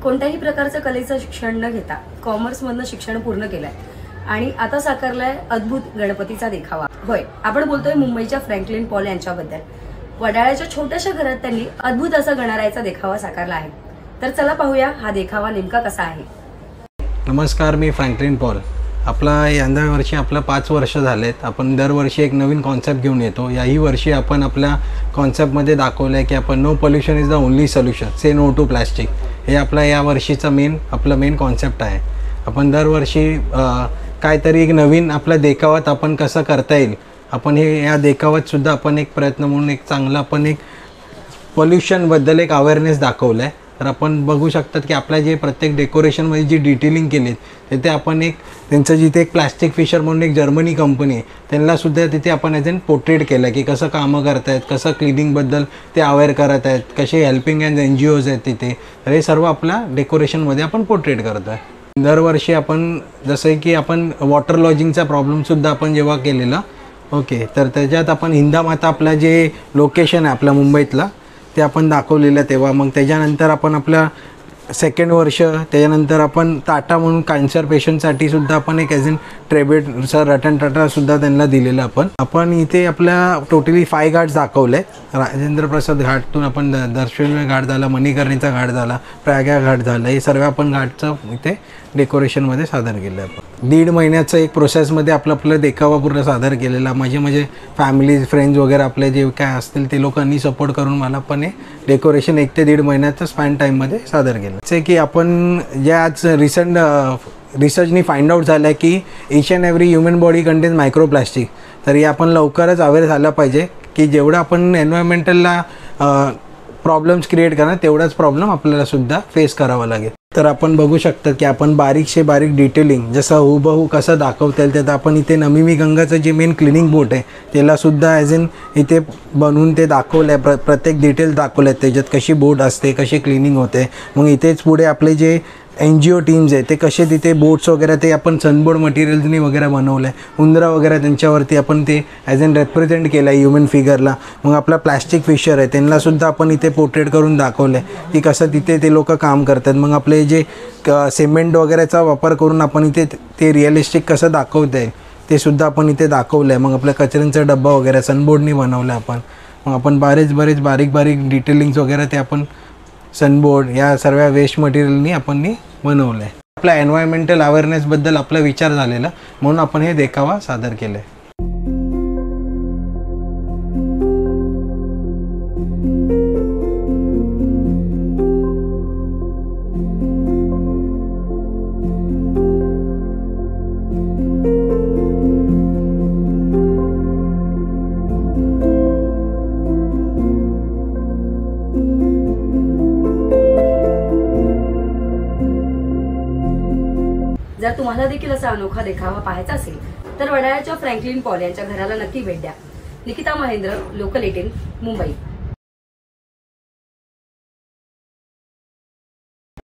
कोणत्याही प्रकारचं कलेचं शिक्षण न घेता कॉमर्समधनं शिक्षण पूर्ण केलंय आणि आता साकारलाय अद्भुत गणपतीचा देखावा। होय, आपण बोलतोय मुंबईच्या फ्रँकलिन पॉल यांच्याबद्दल। वडाळ्याच्या छोट्याशा घरात त्यांनी अद्भुत असा गणरायाचा देखावा साकारला आहे। तर चला पाहूया हा देखावा नेमका कसा आहे। नमस्कार, मी फ्रँकलिन पॉल। आपला यंदा वर्षी आपला 5 वर्ष झालेत। आपण दरवर्षी एक नवीन कॉन्सेप्ट घेऊन येतो। याही वर्षी आपण आपल्या कॉन्सेप्टमध्ये दाखवलं आहे की आपण no pollution is the only solution, say no to plastic. हे आपला या वर्षीचा मेन कॉन्सेप्ट आहे। आपण दरवर्षी काहीतरी एक नवीन आपल्या देखावात आपण कसं करता येईल, आपण हे या देखावात सुद्धा आपण एक प्रयत्न म्हणून एक चांगला आपण एक पोल्युशनबद्दल एक अवेअरनेस दाखवलं आहे। तर आपण बघू शकतात की आपल्या जे प्रत्येक डेकोरेशनमध्ये जी डिटेलिंग केली तिथे आपण एक त्यांचं जिथे एक प्लास्टिक फिशर म्हणून एक जर्मनी कंपनी आहे त्यांनासुद्धा तिथे आपण ॲज एन पोर्ट्रेट केलं की कसं कामं करत आहेत, कसं क्लिनिंगबद्दल ते अवेअर करत आहेत, कसे हेल्पिंग अँड NGOज आहेत तिथे। तर हे सर्व आपल्या डेकोरेशनमध्ये आपण पोर्ट्रेट करतो आहे। दरवर्षी आपण जसं की आपण वॉटर लॉजिंगचा प्रॉब्लेमसुद्धा आपण जेव्हा केलेला ओके, तर त्याच्यात आपण हिंदामाता आपला जे लोकेशन आहे आपल्या मुंबईतला ते आपण दाखवलेलं तेव्हा। मग त्याच्यानंतर आपण आपल्या सेकंड वर्ष त्याच्यानंतर आपण टाटा म्हणून कॅन्सर पेशंटसाठी सुद्धा आपण एक ॲज इन ट्रिब्यूट रतन टाटासुद्धा त्यांना दिलेलं। आपण इथे आपल्या टोटली 5 घाट्स दाखवले। राजेंद्र प्रसाद घाटतून आपण दर्शनीय घाट झाला, मणिकर्णीचा घाट झाला, प्रयाग घाट झाला, हे सर्व आपण घाटचं इथे डेकोरेशनमध्ये सादर केलं आहे। आपण 1.5 महिन्याचं एक प्रोसेसमध्ये आपलं देखावा पूर्ण सादर केलेला। माझे फॅमिली फ्रेंड्स वगैरे आपले जे काय असतील ते लोकांनी सपोर्ट करून मला पण हे डेकोरेशन 1 ते 1.5 महिन्याचं स्पॅन टाईममध्ये सादर केलं। जसे की आपण जे आज रिसेंट रिसर्चनी फाइंड आउट झालं आहे की each and every human body contains microplastic. तर हे आपण लवकरच अवेअर झालं पाहिजे की जेवढं आपण एन्व्हायरमेंटलला प्रॉब्लेम्स क्रिएट करणार तेवढाच प्रॉब्लेम आपल्याला सुद्धा फेस करावा लागेल। तर आपण बघू शकता की आपण बारीकशे बारीक डिटेलिंग जसं हुबहू कसं दाखवता येईल त्यात आपण इथे नमामि गंगाचं जे मेन क्लिनिंग बोट आहे त्यालासुद्धा ॲज इन इथे बनवून ते दाखवलं आहे। प्रत्येक डिटेल दाखवलं आहे त्याच्यात, कशी बोट असते, कशी क्लिनिंग होते। मग इथेच पुढे आपले जे NGO टीम्स आहे ते कसे तिथे बोट्स वगैरे ते आपण सनबोर्ड मटेरियल्सनी वगैरे बनवलं आहे। उंदरा वगैरे त्यांच्यावरती आपण ते ॲज इन रिप्रेझेंट केलं आहे ह्युमन फिगरला। मग आपला प्लॅस्टिक फिशर आहे त्यांनासुद्धा आपण इथे पोर्ट्रेट करून दाखवलं आहे की कसं तिथे ते लोक काम करतात। मग आपले जे सिमेंट वगैरेचा वापर करून आपण इथे ते रिअलिस्टिक कसं दाखवता येईल ते सुद्धा आपण इथे दाखवलं आहे। मग आपल्या कचऱ्यांचा डब्बा वगैरे सनबोर्डनी बनवलं आपण। मग आपण बरेच बारीक डिटेलिंग्स वगैरे ते आपण सनबोर्ड या सर्व वेस्ट मटेरियलनी आपण बनवलं आहे। आपल्या एन्व्हायरमेंटल अवेअरनेसबद्दल आपला विचार झालेला म्हणून आपण हे देखावा सादर केलं आहे। जर तुम्हाला देखील असा अनोखा देखावा पाहायचा असेल तर वडाळ्याच्या फ्रँकलिन पॉल यांच्या घराला नक्की भेट द्या। निकिता महेंद्र, लोकल 18, मुंबई।